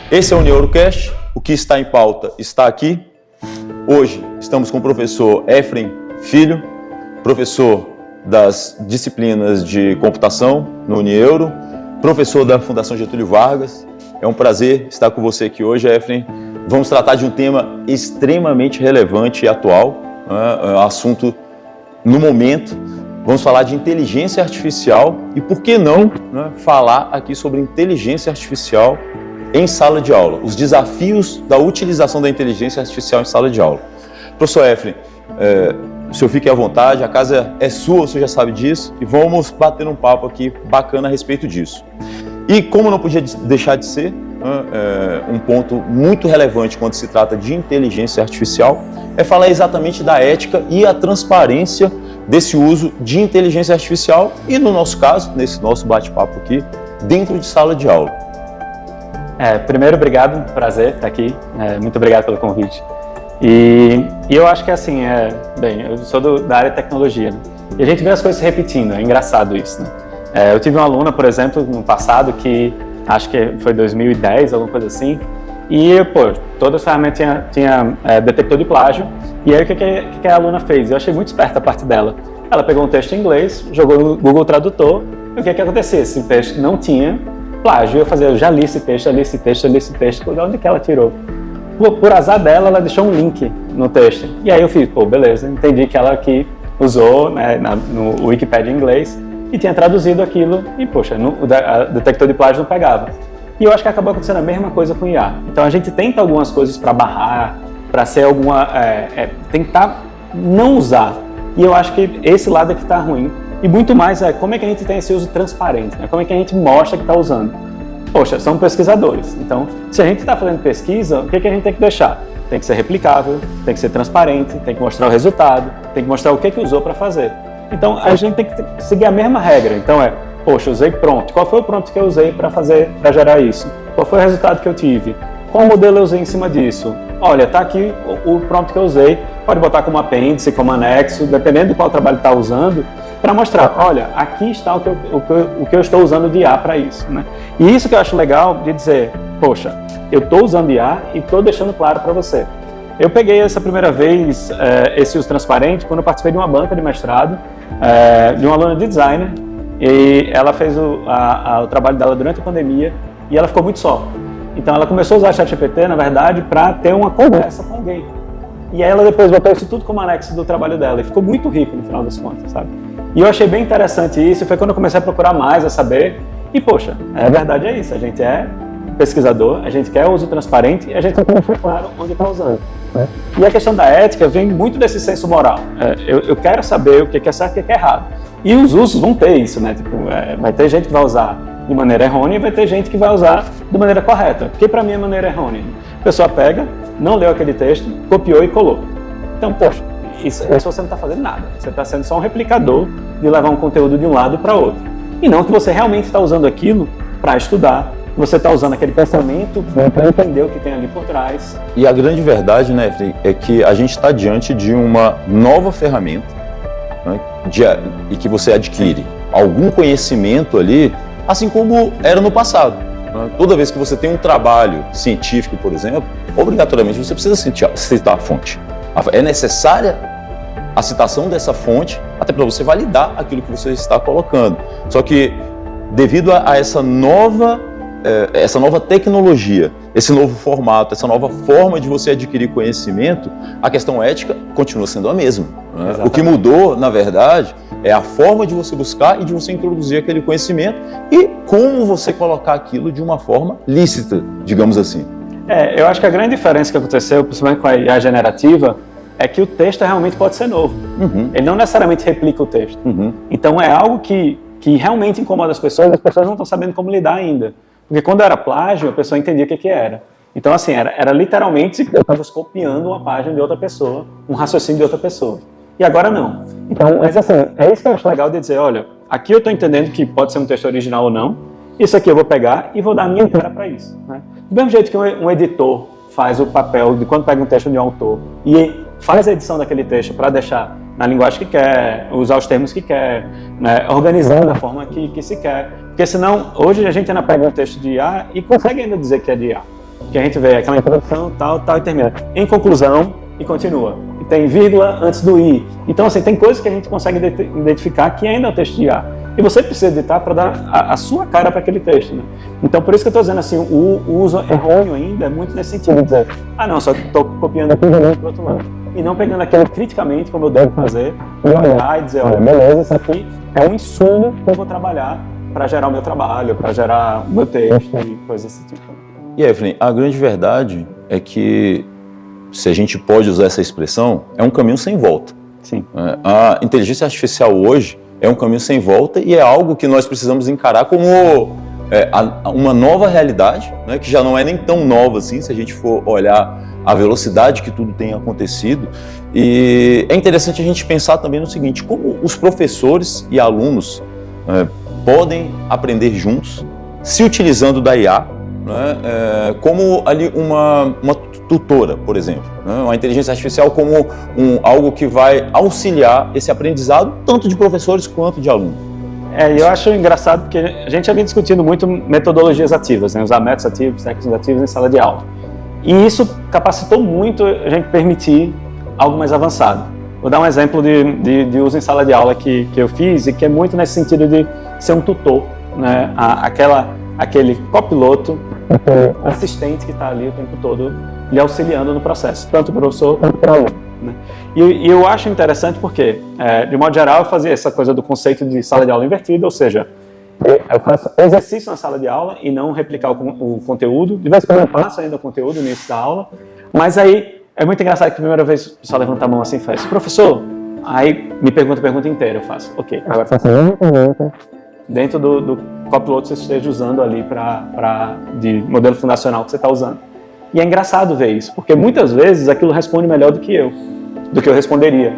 Esse é o Neurocast, o que está em pauta está aqui. Hoje estamos com o professor Efrem Filho, professor das disciplinas de computação no Unieuro, professor da Fundação Getúlio Vargas. É um prazer estar com você aqui hoje, Efrem. Vamos tratar de um tema extremamente relevante e atual, assunto no momento. Vamos falar de inteligência artificial e, por que não, falar aqui sobre inteligência artificial em sala de aula, os desafios da utilização da inteligência artificial em sala de aula. Professor Efrem, o senhor fique à vontade, a casa é sua, você já sabe disso, e vamos bater um papo aqui bacana a respeito disso. E como não podia deixar de ser, um ponto muito relevante quando se trata de inteligência artificial, é falar exatamente da ética e a transparência desse uso de inteligência artificial e, no nosso caso, nesse nosso bate-papo aqui, dentro de sala de aula. Primeiro, obrigado, prazer estar aqui, muito obrigado pelo convite. E eu acho que assim, eu sou da área de tecnologia, né? E a gente vê as coisas se repetindo, é engraçado isso, né? Eu tive uma aluna, por exemplo, no passado, que acho que foi 2010, alguma coisa assim, e, todas as ferramentas tinha detector de plágio, e aí o que a aluna fez? Eu achei muito esperta a parte dela. Ela pegou um texto em inglês, jogou no Google Tradutor, e o que acontecia? Esse texto não tinha plágio. Eu já li esse texto, de onde que ela tirou? Por azar dela, ela deixou um link no texto. E aí eu fiz, beleza, entendi que ela aqui usou, né, no Wikipedia em inglês e tinha traduzido aquilo e, o detector de plágio não pegava. E eu acho que acabou acontecendo a mesma coisa com o IA. Então a gente tenta algumas coisas para barrar, para ser tentar não usar. E eu acho que esse lado é que está ruim. E muito mais como é que a gente tem esse uso transparente, né? Como é que a gente mostra que está usando. São pesquisadores. Então, se a gente está fazendo pesquisa, o que a gente tem que deixar? Tem que ser replicável, tem que ser transparente, tem que mostrar o resultado, tem que mostrar o que usou para fazer. Então, a gente tem que seguir a mesma regra. Então, usei prompt. Qual foi o prompt que eu usei para gerar isso? Qual foi o resultado que eu tive? Qual modelo eu usei em cima disso? Olha, está aqui o prompt que eu usei. Pode botar como apêndice, como anexo, dependendo de qual trabalho está usando, para mostrar, olha, aqui está o que eu estou usando de IA para isso, né? E isso que eu acho legal de dizer, eu estou usando IA e estou deixando claro para você. Eu peguei essa primeira vez, esse uso transparente, quando eu participei de uma banca de mestrado, de uma aluna de designer, e ela fez o trabalho dela durante a pandemia e ela ficou muito só. Então ela começou a usar a ChatGPT, na verdade, para ter uma conversa com alguém. E aí ela depois botou isso tudo como anexo do trabalho dela e ficou muito rico no final das contas, sabe? E eu achei bem interessante isso, e foi quando eu comecei a procurar mais, a saber, e a verdade é isso, a gente é pesquisador, a gente quer uso transparente e a gente tem que deixar claro onde está usando. Né? E a questão da ética vem muito desse senso moral. Eu quero saber o que é certo e o que é errado. E os usos vão ter isso, né? Vai ter gente que vai usar de maneira errônea e vai ter gente que vai usar de maneira correta. Porque para mim é maneira errônea. A pessoa pega, não leu aquele texto, copiou e colou. Então, isso você não está fazendo nada. Você está sendo só um replicador de levar um conteúdo de um lado para outro. E não que você realmente está usando aquilo para estudar. Você está usando aquele pensamento para entender o que tem ali por trás. E a grande verdade, né, Efrem, é que a gente está diante de uma nova ferramenta, né, e que você adquire algum conhecimento ali, assim como era no passado. Né? Toda vez que você tem um trabalho científico, por exemplo, obrigatoriamente você precisa citar a fonte. É necessária a citação dessa fonte até para você validar aquilo que você está colocando. Só que, devido a essa nova tecnologia, esse novo formato, essa nova forma de você adquirir conhecimento, a questão ética continua sendo a mesma. Né? O que mudou, na verdade, é a forma de você buscar e de você introduzir aquele conhecimento e como você colocar aquilo de uma forma lícita, digamos assim. Eu acho que a grande diferença que aconteceu, principalmente com a IA generativa, é que o texto realmente pode ser novo. Uhum. Ele não necessariamente replica o texto. Uhum. Então é algo que realmente incomoda as pessoas não estão sabendo como lidar ainda. Porque quando era plágio, a pessoa entendia o que era. Então, assim, era literalmente eu estava copiando uma página de outra pessoa, um raciocínio de outra pessoa. E agora não. Então, mas assim, é isso que eu acho legal de dizer, olha, aqui eu estou entendendo que pode ser um texto original ou não, isso aqui eu vou pegar e vou dar a minha cara para isso. Né? Do mesmo jeito que um editor faz o papel de quando pega um texto de um autor e faz a edição daquele texto para deixar na linguagem que quer, usar os termos que quer, né, organizando da forma que se quer. Porque senão, hoje a gente ainda pega um texto de IA e consegue ainda dizer que é de IA. que a gente vê aquela introdução, tal, e termina. Em conclusão, e continua. E tem vírgula antes do i. Então, assim, tem coisas que a gente consegue identificar que ainda é um texto de IA. E você precisa editar para dar a sua cara para aquele texto, né? Então, por isso que eu estou dizendo assim, o uso errôneo ainda é muito nesse sentido de dizer, não, só estou copiando aqui e jogando para o outro lado. E não pegando aquilo criticamente, como eu devo fazer, e olhar e dizer, olha, beleza, isso aqui é um insumo que eu vou trabalhar para gerar o meu trabalho, para gerar o meu texto e coisas desse tipo. E Efraim, a grande verdade é que, se a gente pode usar essa expressão, é um caminho sem volta. Sim. A inteligência artificial hoje é um caminho sem volta e é algo que nós precisamos encarar como uma nova realidade, né, que já não é nem tão nova assim, se a gente for olhar a velocidade que tudo tem acontecido. E é interessante a gente pensar também no seguinte, como os professores e alunos podem aprender juntos, se utilizando da IA, né, como ali uma tutora, por exemplo, né, uma inteligência artificial como algo que vai auxiliar esse aprendizado, tanto de professores quanto de alunos. Eu acho engraçado porque a gente já vem discutindo muito metodologias ativas, né, usar métodos ativos, técnicas ativas em sala de aula. E isso capacitou muito a gente permitir algo mais avançado. Vou dar um exemplo de uso em sala de aula que eu fiz e que é muito nesse sentido de ser um tutor, né, aquele copiloto, aquele assistente que está ali o tempo todo lhe auxiliando no processo, tanto para o professor quanto para o aluno. Né? E eu acho interessante porque, de modo geral, eu fazia essa coisa do conceito de sala de aula invertida, ou seja, eu faço exercício na sala de aula e não replicar o conteúdo. De vez em quando eu passo ainda o conteúdo no início da aula, mas aí é muito engraçado que a primeira vez o pessoal levanta a mão assim e faz, professor, aí me pergunta a pergunta inteira, eu faço, ok, agora faça a mesma pergunta dentro do copiloto que você esteja usando ali de modelo fundacional que você está usando. E é engraçado ver isso, porque muitas vezes aquilo responde melhor do que eu responderia.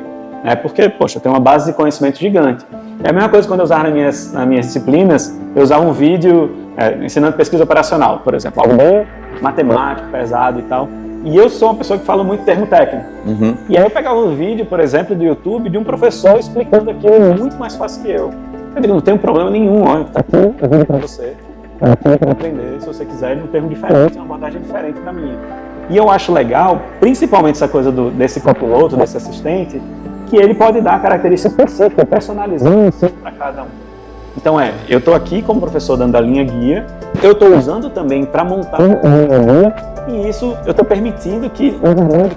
Porque, poxa, eu tenho uma base de conhecimento gigante. É a mesma coisa quando eu usava nas minhas disciplinas, eu usava um vídeo ensinando pesquisa operacional, por exemplo, algo bem matemático, pesado e tal. E eu sou uma pessoa que fala muito termo técnico. Uhum. E aí eu pegava um vídeo, por exemplo, do YouTube de um professor explicando aquilo muito mais fácil que eu. Eu digo, não tem problema nenhum, olha, tá aqui o vídeo para você. Aqui para aprender, se você quiser, de um termo diferente, uma abordagem diferente da minha. E eu acho legal, principalmente essa coisa desse copiloto, desse assistente, que ele pode dar características específicas, personalizando para cada um. Então eu estou aqui como professor dando a linha guia, eu estou usando também para montar a linha guia, e isso eu estou permitindo que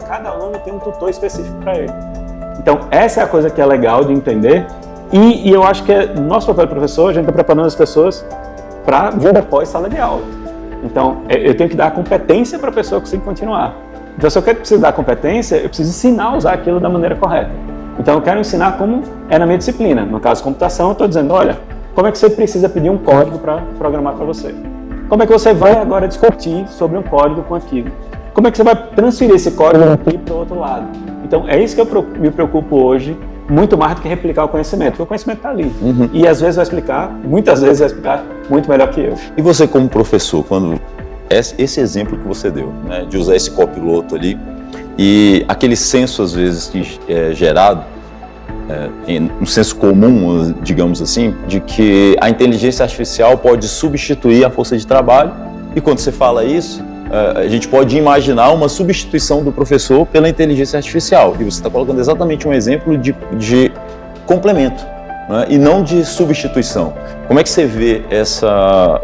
cada aluno tenha um tutor específico para ele. Então essa é a coisa que é legal de entender, e eu acho que nosso papel de professor, a gente está preparando as pessoas para a vida após sala de aula. Então, eu tenho que dar a competência para a pessoa conseguir continuar. Então, se eu preciso dar a competência, eu preciso ensinar a usar aquilo da maneira correta. Então, eu quero ensinar como é na minha disciplina. No caso, computação, eu estou dizendo, olha, como é que você precisa pedir um código para programar para você? Como é que você vai agora discutir sobre um código com aquilo? Como é que você vai transferir esse código daqui para o outro lado? Então, é isso que eu me preocupo hoje, muito mais do que replicar o conhecimento, porque o conhecimento está ali. Uhum. E às vezes muitas vezes vai explicar muito melhor que eu. E você como professor, quando esse exemplo que você deu, né, de usar esse copiloto ali, e aquele senso às vezes que é gerado, um senso comum, digamos assim, de que a inteligência artificial pode substituir a força de trabalho, e quando você fala isso, a gente pode imaginar uma substituição do professor pela inteligência artificial. E você está colocando exatamente um exemplo de complemento, né? E não de substituição. Como é que você vê essa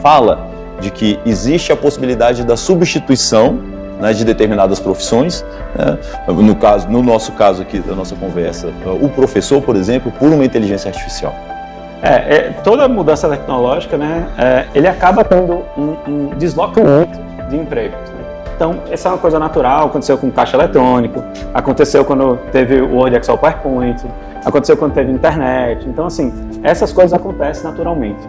fala de que existe a possibilidade da substituição, né, de determinadas profissões, né? No nosso caso aqui da nossa conversa, o professor, por exemplo, por uma inteligência artificial? Toda mudança tecnológica, né, ele acaba tendo um deslocamento de empregos. Né? Então, essa é uma coisa natural, aconteceu com caixa eletrônico, aconteceu quando teve o Word, Excel, PowerPoint, aconteceu quando teve internet. Então, assim, essas coisas acontecem naturalmente.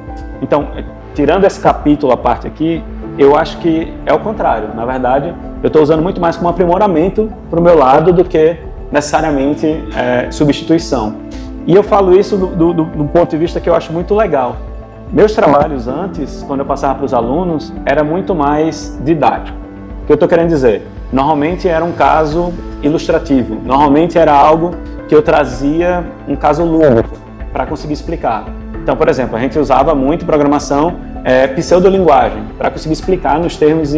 Então, tirando esse capítulo à parte aqui, eu acho que é o contrário. Na verdade, eu estou usando muito mais como aprimoramento para o meu lado do que necessariamente substituição. E eu falo isso do ponto de vista que eu acho muito legal. Meus trabalhos antes, quando eu passava para os alunos, era muito mais didático. O que eu estou querendo dizer? Normalmente era um caso ilustrativo, normalmente era algo que eu trazia um caso lúdico para conseguir explicar. Então, por exemplo, a gente usava muito programação pseudolinguagem, para conseguir explicar nos termos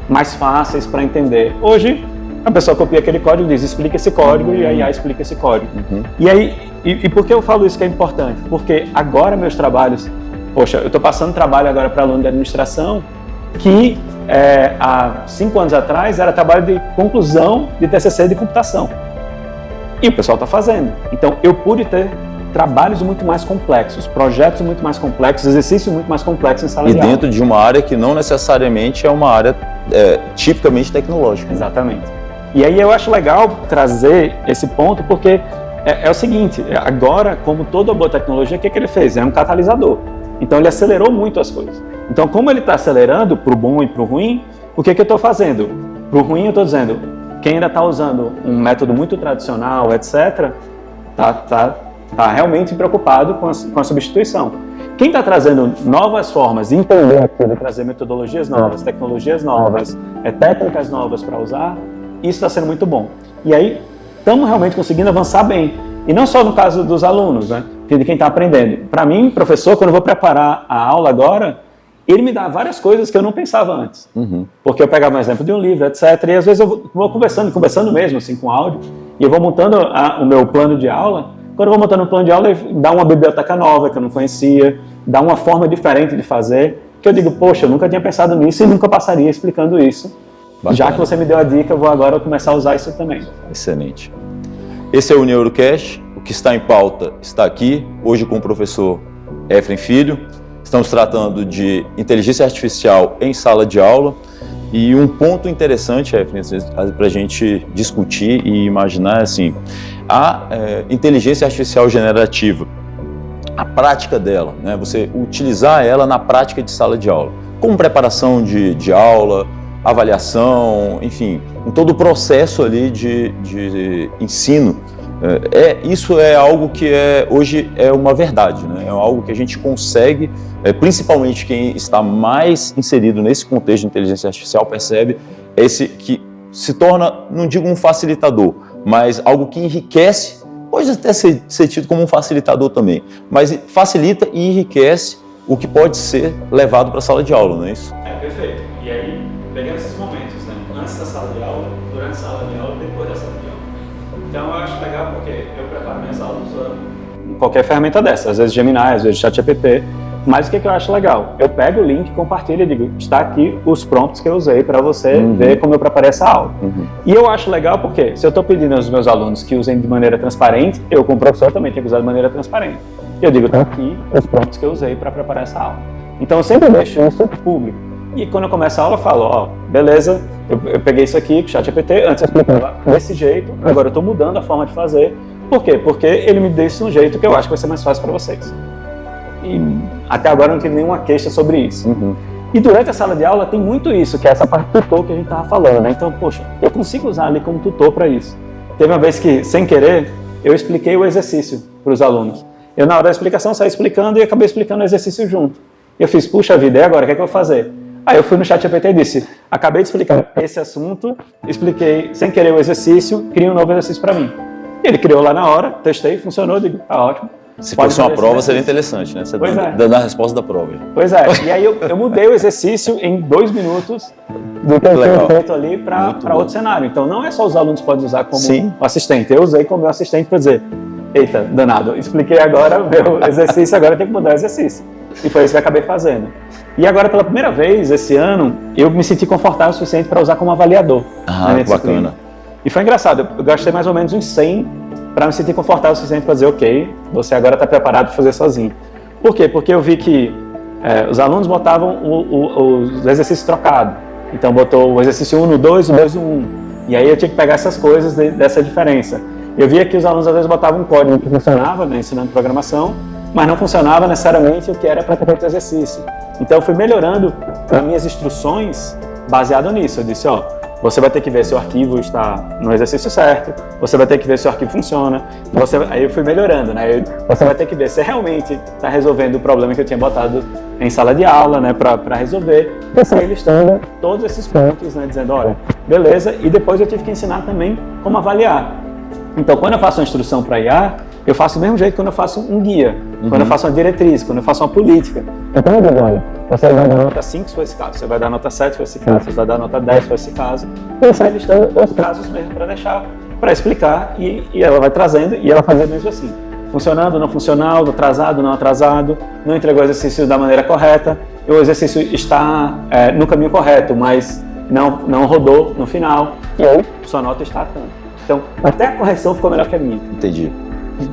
mais fáceis para entender. Hoje, a pessoa copia aquele código e diz, explica esse código, e a IA explica esse código. E aí, e por que eu falo isso que é importante? Porque agora meus trabalhos, poxa, eu estou passando trabalho agora para aluno de administração, que há 5 anos atrás era trabalho de conclusão de TCC de computação. E o pessoal está fazendo. Então, eu pude ter trabalhos muito mais complexos, projetos muito mais complexos, exercícios muito mais complexos em sala de aula. E dentro de uma área que não necessariamente é uma área tipicamente tecnológica. Exatamente. E aí eu acho legal trazer esse ponto, porque é o seguinte, agora, como toda boa tecnologia, o que ele fez? É um catalisador. Então ele acelerou muito as coisas. Então, como ele está acelerando para o bom e para o ruim, o que eu estou fazendo? Para o ruim eu estou dizendo, quem ainda está usando um método muito tradicional, etc., está realmente preocupado com a substituição. Quem está trazendo novas formas de entender aquilo, trazer metodologias novas, tecnologias novas, técnicas novas para usar, isso está sendo muito bom. E aí, estamos realmente conseguindo avançar bem. E não só no caso dos alunos, né? De quem está aprendendo. Para mim, professor, quando eu vou preparar a aula agora, ele me dá várias coisas que eu não pensava antes. Porque eu pegava um exemplo de um livro, etc. E às vezes eu vou conversando mesmo, assim, com áudio, e eu vou montando o meu plano de aula. Quando eu vou montando um plano de aula, dá uma biblioteca nova que eu não conhecia, dá uma forma diferente de fazer, que eu digo, poxa, eu nunca tinha pensado nisso e nunca passaria explicando isso. Bacana. Já que você me deu a dica, eu vou agora começar a usar isso também. Excelente. Esse é o Neurocast, o que está em pauta está aqui, hoje com o professor Efrem Filho. Estamos tratando de inteligência artificial em sala de aula. E um ponto interessante, Efrem, para a gente discutir e imaginar, assim, a inteligência artificial generativa, a prática dela, né? Você utilizar ela na prática de sala de aula, como preparação de aula, avaliação, enfim, em todo o processo ali de ensino. Isso é algo que hoje é uma verdade, né? É algo que a gente consegue, principalmente quem está mais inserido nesse contexto de inteligência artificial percebe que se torna, não digo um facilitador, mas algo que enriquece, pode até ser tido como um facilitador também, mas facilita e enriquece o que pode ser levado para a sala de aula, não é isso? Perfeito. E aí, pegando esses momentos, né? Antes da sala de aula, durante a sala de aula, depois da sala de aula. Então eu acho legal porque eu preparo minhas aulas usando qualquer ferramenta dessa, às vezes Gemini, às vezes ChatGPT, mas o que eu acho legal? Eu pego o link, compartilho e digo, está aqui os prompts que eu usei para você ver como eu preparei essa aula. E eu acho legal porque se eu estou pedindo aos meus alunos que usem de maneira transparente, eu como professor também tenho que usar de maneira transparente. Eu digo, está aqui os prompts que eu usei para preparar essa aula. Então eu sempre deixo isso público. E quando eu começo a aula, eu falo, ó, beleza, eu peguei isso aqui, ChatGPT, antes eu explicava desse jeito, agora eu estou mudando a forma de fazer. Por quê? Porque ele me deu isso de um jeito que eu acho que vai ser mais fácil para vocês. E até agora eu não tive nenhuma queixa sobre isso. E durante a sala de aula tem muito isso, que é essa parte do tutor que a gente estava falando, né? Então, poxa, eu consigo usar ali como tutor para isso. Teve uma vez que, sem querer, eu expliquei o exercício para os alunos. Eu, na hora da explicação, saí explicando e acabei explicando o exercício junto. Eu fiz, puxa vida, e agora, o que é que eu vou fazer? Aí eu fui no ChatGPT e disse, acabei de explicar esse assunto, expliquei sem querer o exercício, cria um novo exercício para mim. E ele criou lá na hora, testei, funcionou, digo, tá ótimo. Se fosse uma prova, seria interessante, né? Você dando a resposta da prova. Pois é, e aí eu mudei o exercício em 2 minutos do que eu tinha feito ali para outro cenário. Então não é só os alunos que podem usar como assistente, eu usei como meu assistente para dizer, eita, danado, expliquei agora o meu exercício, agora tem que mudar o exercício. E foi isso que eu acabei fazendo. E agora, pela primeira vez, esse ano, eu me senti confortável o suficiente para usar como avaliador. Bacana. E foi engraçado, eu gastei mais ou menos uns 100 para me sentir confortável o suficiente para dizer, ok, você agora está preparado para fazer sozinho. Por quê? Porque eu vi que os alunos botavam os exercícios trocados. Então, botou o exercício 1 no 2, o 2 no 1. E aí eu tinha que pegar essas coisas dessa diferença. Eu via que os alunos às vezes botavam um código que funcionava, né, ensinando programação, mas não funcionava necessariamente o que era para ter feito o exercício. Então eu fui melhorando as minhas instruções baseado nisso. Eu disse, ó, você vai ter que ver se o arquivo está no exercício certo, você vai ter que ver se o arquivo funciona, aí eu fui melhorando, né? Você vai ter que ver se realmente está resolvendo o problema que eu tinha botado em sala de aula, né, para resolver. Eu saí listando todos esses pontos, né, dizendo, olha, beleza, e depois eu tive que ensinar também como avaliar. Então, quando eu faço uma instrução para IA, eu faço do mesmo jeito quando eu faço um guia, quando eu faço uma diretriz, quando eu faço uma política. Então eu digo, olha, você vai dar nota 5 se for esse caso, você vai dar nota 7 se for esse caso, você vai dar nota 10 se for esse caso. E você vai listando os casos mesmo para deixar, para explicar, e ela vai trazendo e ela fazendo mesmo assim. Funcionando, não funcionando, atrasado, não atrasado, não entregou o exercício da maneira correta, o exercício está no caminho correto, mas não rodou no final, e aí sua nota está tanto. Então, até a correção ficou melhor que a minha. Entendi.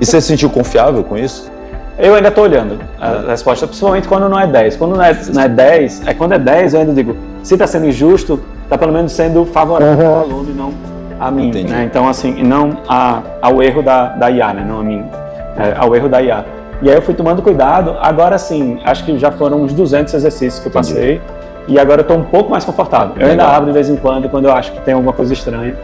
E você se sentiu confiável com isso? Eu ainda estou olhando a resposta, principalmente quando não é 10. Quando não é 10, quando é 10 eu ainda digo, se está sendo injusto, está pelo menos sendo favorável ao aluno e não a mim. Né? Então, assim, não ao erro da IA, né? Não a mim, ao erro da IA. E aí eu fui tomando cuidado. Agora sim, acho que já foram uns 200 exercícios que eu passei. E agora eu estou um pouco mais confortável. Eu ainda abro de vez em quando eu acho que tem alguma coisa estranha.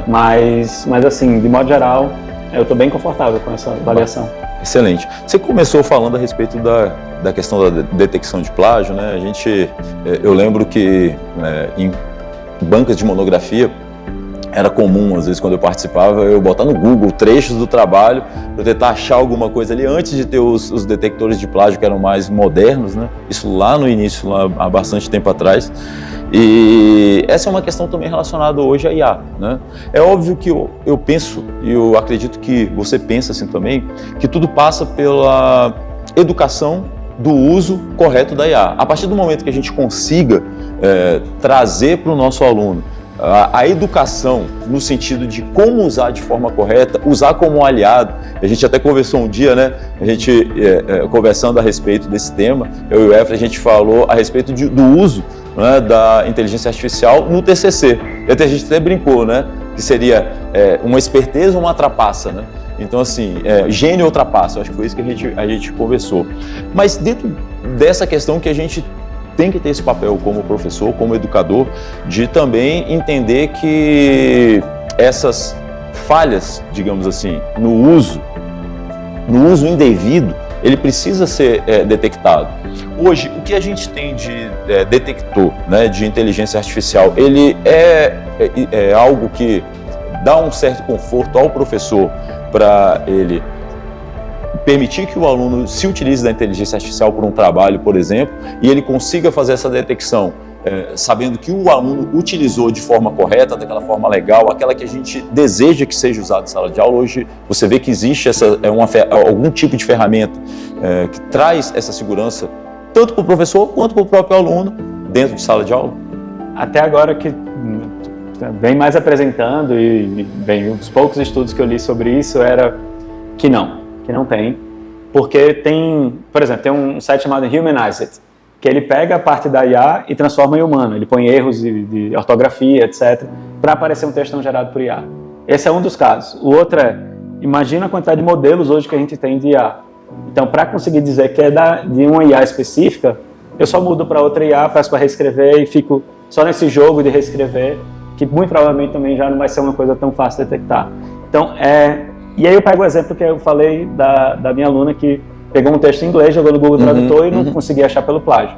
Mas assim, de modo geral, eu estou bem confortável com essa avaliação. Excelente. Você começou falando a respeito da questão da detecção de plágio, né? Eu lembro que em bancas de monografia era comum, às vezes, quando eu participava, eu botar no Google trechos do trabalho para tentar achar alguma coisa ali, antes de ter os detectores de plágio que eram mais modernos, né? Isso lá no início, lá há bastante tempo atrás. E essa é uma questão também relacionada hoje à IA, né? É óbvio que eu penso, e eu acredito que você pensa assim também, que tudo passa pela educação do uso correto da IA. A partir do momento que a gente consiga trazer para o nosso aluno a educação no sentido de como usar de forma correta, usar como um aliado. A gente até conversou um dia, né? A gente conversando a respeito desse tema, eu e o Efraim, a gente falou a respeito do uso, né, da inteligência artificial no TCC. E até a gente até brincou, né? Que seria uma esperteza ou uma trapaça, né? Então, assim, gênio ou trapaça, acho que foi isso que a gente conversou. Mas dentro dessa questão que a gente tem que ter esse papel como professor, como educador, de também entender que essas falhas, digamos assim, no uso indevido, ele precisa ser detectado. Hoje, o que a gente tem de detector, né, de inteligência artificial, ele é algo que dá um certo conforto ao professor para ele permitir que o aluno se utilize da inteligência artificial por um trabalho, por exemplo, e ele consiga fazer essa detecção, sabendo que o aluno utilizou de forma correta, daquela forma legal, aquela que a gente deseja que seja usada em sala de aula. Hoje você vê que existe algum tipo de ferramenta que traz essa segurança, tanto para o professor quanto para o próprio aluno, dentro de sala de aula. Até agora que vem mais apresentando, e bem, os poucos estudos que eu li sobre isso era que não tem, porque tem, por exemplo, tem um site chamado Humanized, que ele pega a parte da IA e transforma em humano, ele põe erros de ortografia, etc., para aparecer um textão gerado por IA. Esse é um dos casos. O outro imagina a quantidade de modelos hoje que a gente tem de IA. Então, para conseguir dizer que é de uma IA específica, eu só mudo para outra IA, peço para reescrever e fico só nesse jogo de reescrever, que muito provavelmente também já não vai ser uma coisa tão fácil de detectar. Então, e aí eu pego o exemplo que eu falei da minha aluna que pegou um texto em inglês, jogou no Google Tradutor e não conseguia achar pelo plágio.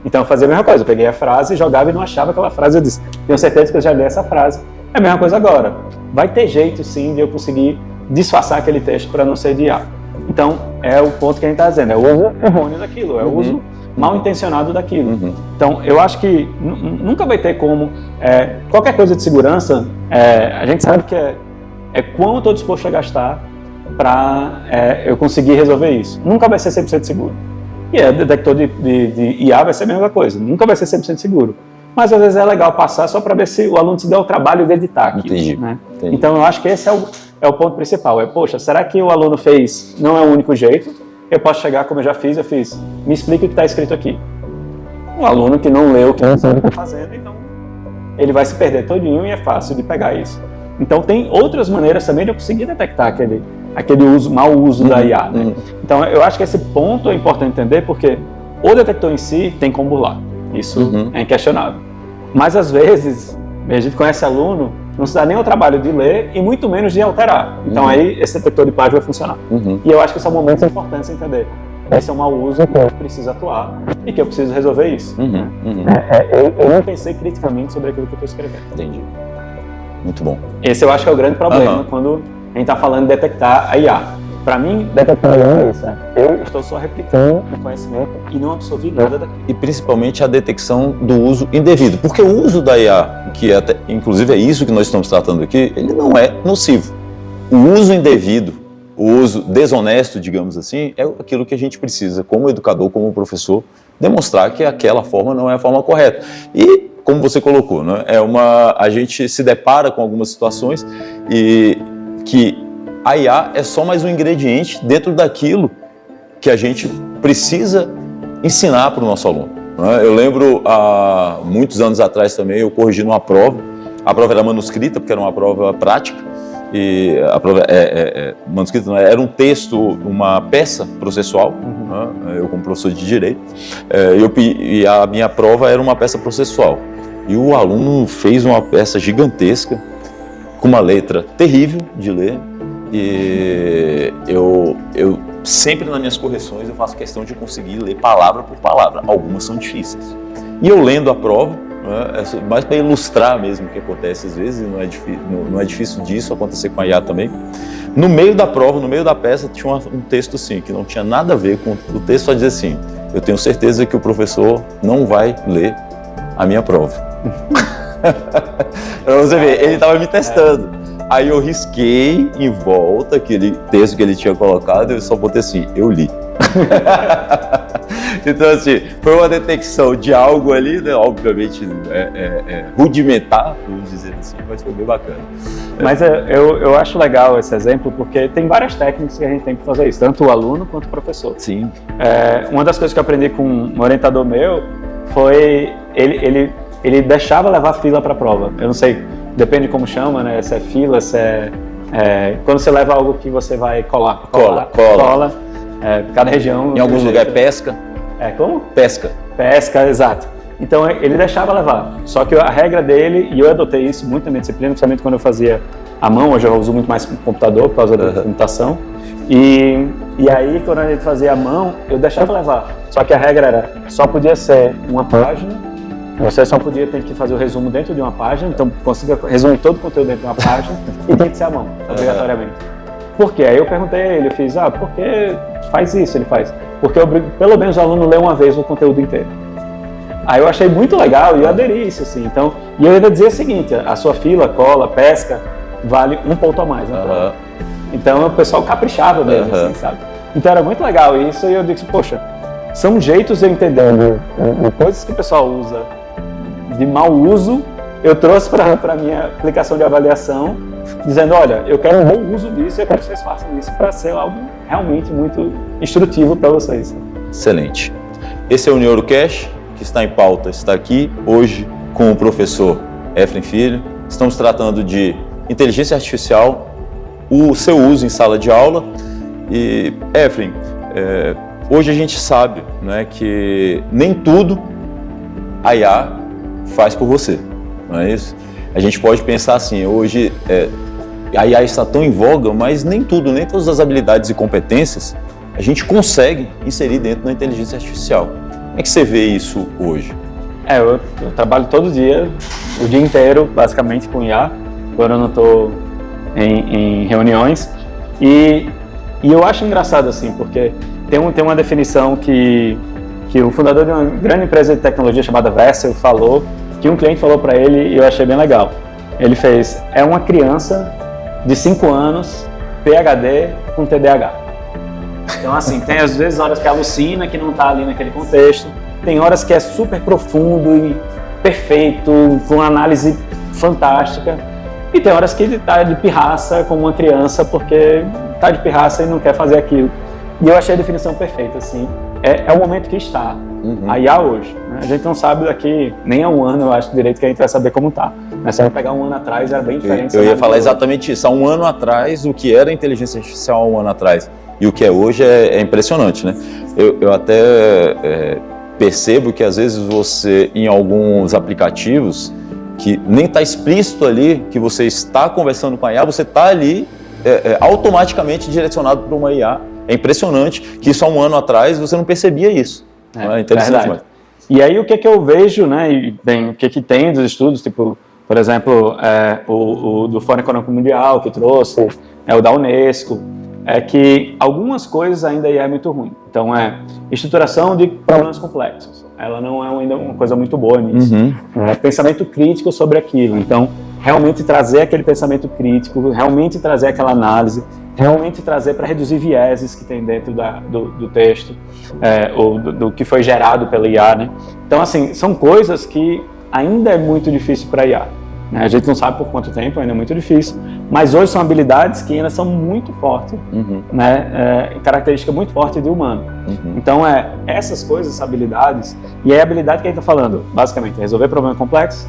Então eu fazia a mesma coisa, eu peguei a frase, jogava e não achava aquela frase. Eu disse, tenho certeza que eu já li essa frase. É a mesma coisa agora. Vai ter jeito sim de eu conseguir disfarçar aquele texto para não ser de IA. Então é o ponto que a gente está dizendo, é o uso errôneo daquilo, é o uso mal intencionado daquilo. Então eu acho que nunca vai ter como, qualquer coisa de segurança, a gente sabe que é quanto eu estou disposto a gastar para eu conseguir resolver isso. Nunca vai ser 100% seguro. E detector de IA vai ser a mesma coisa. Nunca vai ser 100% seguro. Mas às vezes é legal passar só para ver se o aluno se deu o trabalho de editar aquilo. Entendi. Né? Então eu acho que esse é o ponto principal. Poxa, será que o aluno fez, não é o único jeito? Eu posso chegar como eu fiz, me explica o que está escrito aqui. Um aluno que não leu o que não sabe o que está fazendo, então ele vai se perder todinho e é fácil de pegar isso. Então tem outras maneiras também de eu conseguir detectar aquele mau uso da IA. Né? Então eu acho que esse ponto é importante entender, porque o detector em si tem como burlar. Isso é inquestionável. Mas às vezes, a gente conhece aluno, não se dá nem o trabalho de ler e muito menos de alterar. Então aí esse detector de plágio vai funcionar. E eu acho que são momentos importantes entender. Esse é um mau uso que eu preciso atuar e que eu preciso resolver isso. Eu não pensei criticamente sobre aquilo que eu estou escrevendo. Entendi. Muito bom. Esse eu acho que é o grande problema quando a gente está falando de detectar a IA. para mim, detectando isso, né? Eu estou só replicando o conhecimento e não absorvi nada daquilo. E principalmente a detecção do uso indevido, porque o uso da IA, que até, inclusive é isso que nós estamos tratando aqui, ele não é nocivo. O uso indevido, o uso desonesto, digamos assim, é aquilo que a gente precisa, como educador, como professor, demonstrar que aquela forma não é a forma correta. E, como você colocou, né, a gente se depara com algumas situações e que a IA é só mais um ingrediente dentro daquilo que a gente precisa ensinar para o nosso aluno. Né? Eu lembro, há muitos anos atrás também, eu corrigindo uma prova. A prova era manuscrita, porque era uma prova prática. E a prova manuscrita não, era um texto, uma peça processual. Né? Eu como professor de Direito. E a minha prova era uma peça processual. E o aluno fez uma peça gigantesca, com uma letra terrível de ler. E eu sempre nas minhas correções eu faço questão de conseguir ler palavra por palavra. Algumas são difíceis. E eu lendo a prova, né, mais para ilustrar mesmo o que acontece às vezes, não é difícil disso acontecer com a IA também. No meio da prova, no meio da peça, tinha um texto assim, que não tinha nada a ver com o texto, só dizia assim: eu tenho certeza que o professor não vai ler a minha prova. Pra você ver, ele estava me testando. Aí eu risquei em volta aquele texto que ele tinha colocado e eu só botei assim: eu li. Então, assim, foi uma detecção de algo ali, né? Obviamente rudimentar, vamos dizer assim, mas foi bem bacana. Mas eu acho legal esse exemplo, porque tem várias técnicas que a gente tem que fazer isso, tanto o aluno quanto o professor. Sim. Uma das coisas que eu aprendi com um orientador meu foi ele deixava levar fila para a prova. Eu não sei, depende de como chama, né? Se é fila, se quando você leva algo que você vai cola. Cada região. Em alguns lugares pesca. Como? Pesca, exato. Então ele deixava levar. Só que a regra dele, e eu adotei isso muito na minha disciplina, principalmente quando eu fazia à mão, hoje eu uso muito mais computador por causa da computação. E aí, quando a gente fazia à mão, eu deixava levar. Só que a regra era, só podia ser uma página, você só podia ter que fazer o resumo dentro de uma página, então conseguia resumir todo o conteúdo dentro de uma página, e tem que ser à mão, obrigatoriamente. Por quê? Aí eu perguntei a ele, eu fiz, por que faz isso? Ele faz, porque pelo menos o aluno lê uma vez o conteúdo inteiro. Aí eu achei muito legal e eu aderi a isso, assim. Então, e eu ainda dizia o seguinte, a sua fila, cola, pesca, vale 1 ponto a mais na prova. Então o pessoal caprichava mesmo, assim, sabe? Então era muito legal isso e eu disse, poxa, são jeitos de eu entender coisas que o pessoal usa de mau uso, eu trouxe para a minha aplicação de avaliação, dizendo, olha, eu quero um bom uso disso e eu quero que vocês façam isso para ser algo realmente muito instrutivo para vocês. Excelente. Esse é o Neurocast, que está em pauta, está aqui hoje com o professor Efrem Filho. Estamos tratando de inteligência artificial, o seu uso em sala de aula. E, Efrem, hoje a gente sabe, né, que nem tudo a IA faz por você, não é isso? A gente pode pensar assim, hoje a IA está tão em voga, mas nem tudo, nem todas as habilidades e competências a gente consegue inserir dentro da inteligência artificial. Como é que você vê isso hoje? Eu trabalho todo dia, o dia inteiro, basicamente, com IA, quando eu não estou em reuniões. E eu acho engraçado, assim, porque tem uma definição que o fundador de uma grande empresa de tecnologia chamada Vessel falou, que um cliente falou para ele e eu achei bem legal. Ele fez, é uma criança de 5 anos, PhD com TDAH. Então, assim, tem às vezes horas que alucina, que não está ali naquele contexto. Tem horas que é super profundo e perfeito, com análise fantástica. E tem horas que ele está de pirraça como uma criança, porque está de pirraça e não quer fazer aquilo. E eu achei a definição perfeita, assim. É o momento que está. A IA hoje. Né? A gente não sabe daqui nem há um ano, eu acho, direito que a gente vai saber como está. Mas se a gente pegar um ano atrás, era bem diferente. Eu ia falar exatamente isso. Há um ano atrás, o que era inteligência artificial há um ano atrás e o que é hoje é impressionante, né? Eu até percebo que às vezes você, em alguns aplicativos, que nem está explícito ali que você está conversando com a IA, você está ali automaticamente direcionado para uma IA. É impressionante que isso há um ano atrás você não percebia isso. É interessante demais. E aí o que eu vejo, né, e bem, o que tem dos estudos, tipo, por exemplo, o do Fórum Econômico Mundial que trouxe, o da Unesco, é que algumas coisas ainda é muito ruim. Então, estruturação de problemas complexos. Ela não é ainda uma coisa muito boa nisso. Pensamento crítico sobre aquilo. Então, realmente trazer aquele pensamento crítico, realmente trazer aquela análise, realmente trazer para reduzir vieses que tem dentro do texto, ou do que foi gerado pela IA, né? Então, assim, são coisas que ainda é muito difícil para a IA. Né? A gente não sabe por quanto tempo, ainda é muito difícil, mas hoje são habilidades que ainda são muito fortes, né? Característica muito forte do humano. Então, essas coisas, essas habilidades, e é a habilidade que a gente está falando, basicamente, resolver problemas complexos,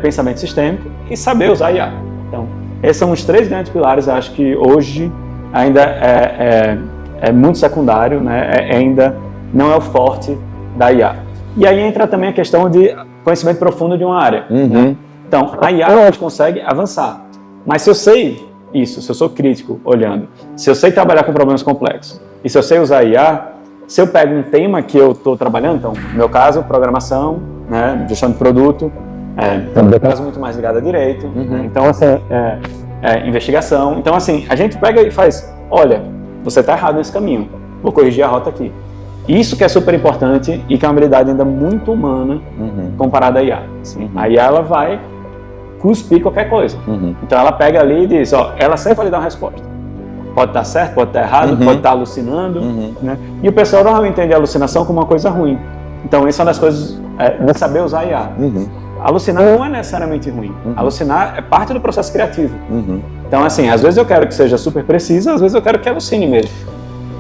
pensamento sistêmico e saber usar IA. Então, esses são os 3 grandes pilares, eu acho que hoje ainda é muito secundário, né? Ainda não é o forte da IA. E aí entra também a questão de conhecimento profundo de uma área. Né? Então, a IA hoje consegue avançar, mas se eu sei isso, se eu sou crítico olhando, se eu sei trabalhar com problemas complexos, e se eu sei usar a IA, se eu pego um tema que eu estou trabalhando, então, no meu caso, programação, né? Gestão de produto, no meu caso, muito mais ligado a direito, né? Então, assim, investigação. Então, assim, a gente pega e faz, olha, você está errado nesse caminho, vou corrigir a rota aqui. Isso que é super importante e que é uma habilidade ainda muito humana comparada à IA. Assim. A IA, ela vai cuspir qualquer coisa. Então, ela pega ali e diz, ela sempre vai lhe dar uma resposta. Pode estar certo, pode estar errado, pode estar alucinando. Né? E o pessoal não entende a alucinação como uma coisa ruim. Então, essa é uma das coisas de saber usar a IA. Alucinar não é necessariamente ruim. Alucinar é parte do processo criativo. Então, assim, às vezes eu quero que seja super precisa, às vezes eu quero que alucine mesmo.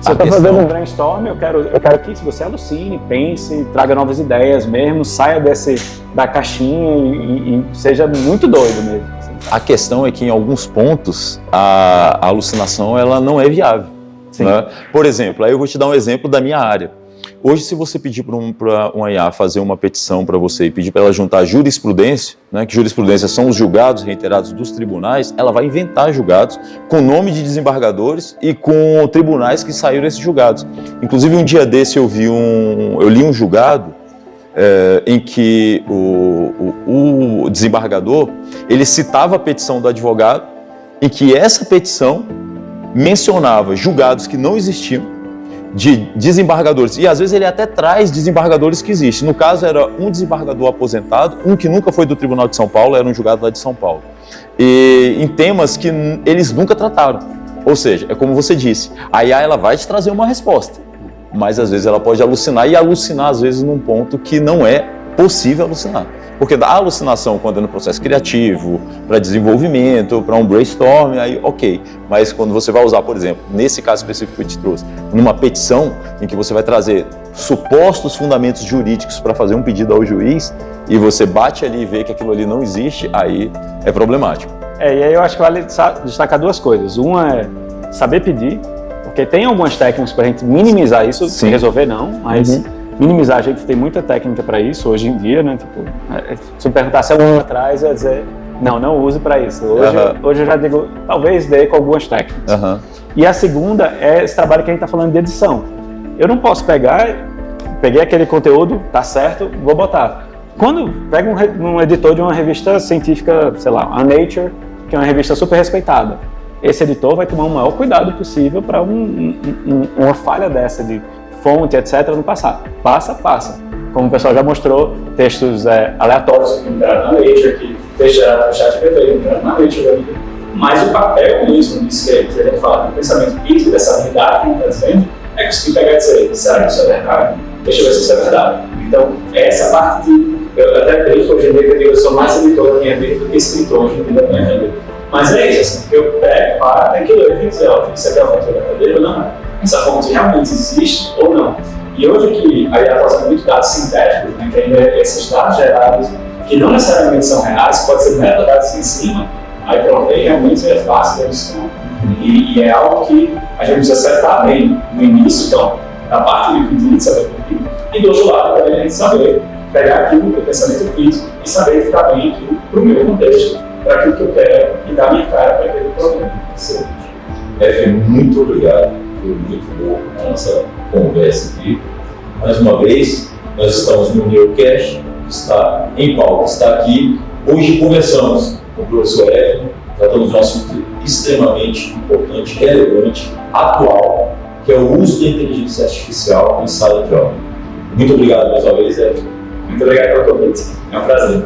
Se eu estou fazendo um brainstorm, eu quero que você alucine, pense, traga novas ideias mesmo, saia da caixinha e seja muito doido mesmo. Assim. A questão é que em alguns pontos a alucinação ela não é viável. Né? Por exemplo, aí eu vou te dar um exemplo da minha área. Hoje, se você pedir para uma IA fazer uma petição para você e pedir para ela juntar jurisprudência, né, que jurisprudência são os julgados reiterados dos tribunais, ela vai inventar julgados com nome de desembargadores e com tribunais que saíram desses julgados. Inclusive, um dia desse eu li um julgado em que o desembargador ele citava a petição do advogado, em que essa petição mencionava julgados que não existiam, de desembargadores, e às vezes ele até traz desembargadores que existem. No caso era um desembargador aposentado, um que nunca foi do Tribunal de São Paulo, era um julgado lá de São Paulo, e em temas que eles nunca trataram. Ou seja, é como você disse, a IA ela vai te trazer uma resposta, mas às vezes ela pode alucinar, e alucinar às vezes num ponto que não é possível alucinar. Porque a alucinação, quando é no processo criativo, para desenvolvimento, para um brainstorm, aí ok. Mas quando você vai usar, por exemplo, nesse caso específico que eu te trouxe, numa petição em que você vai trazer supostos fundamentos jurídicos para fazer um pedido ao juiz, e você bate ali e vê que aquilo ali não existe, aí é problemático. E aí eu acho que vale destacar 2 coisas. Uma é saber pedir, porque tem algumas técnicas para a gente minimizar isso, sem resolver não, mas... minimizar, a gente tem muita técnica para isso hoje em dia, né? Tipo, se eu perguntasse há um ano atrás, eu ia dizer, não use para isso. Hoje eu já digo, talvez dê com algumas técnicas. E a segunda é esse trabalho que a gente está falando de edição. Eu não posso peguei aquele conteúdo, tá certo, vou botar. Quando pega um editor de uma revista científica, sei lá, a Nature, que é uma revista super respeitada, esse editor vai tomar o maior cuidado possível para uma falha dessa de fonte, etc., não passar. Passa. Como o pessoal já mostrou, textos aleatórios que entraram na Nature, que textos gerados no ChatGPT, entraram na Nature, mas o papel mesmo disso que a gente fala do pensamento crítico, dessa habilidade que a gente está dizendo, é conseguir pegar e dizer, será que isso é verdade? Deixa eu ver se isso é verdade. Então, essa parte, eu até brinco hoje em dia que eu sou mais editor da minha vida do que escritor hoje em dia da minha vida. Mas é isso, assim, que eu pego, tem que ler e dizer, isso aqui é uma fonte verdadeira ou não? Essa fonte realmente existe ou não? E hoje que a IA está usando muito dados sintéticos, né, que ainda esses dados gerados, que não necessariamente são reais, pode ser metadados em cima, aí pronto, aí realmente é fácil de alucinar. E é algo que a gente precisa acertar bem no início, então, da parte de pedir, de saber pedir, e do outro lado também a gente saber pegar aquilo do pensamento crítico e saber ficar bem aquilo para o meu contexto, para aquilo que eu quero e dar minha cara para aquele problema. Muito obrigado. Foi muito boa a nossa conversa aqui. Mais uma vez, nós estamos no Neurocast, que está em pauta, está aqui. Hoje conversamos com o professor Efraim, tratamos do assunto extremamente importante, relevante, atual, que é o uso da inteligência artificial em sala de aula. Muito obrigado mais uma vez, Efraim. Muito obrigado pelo convite. É um prazer.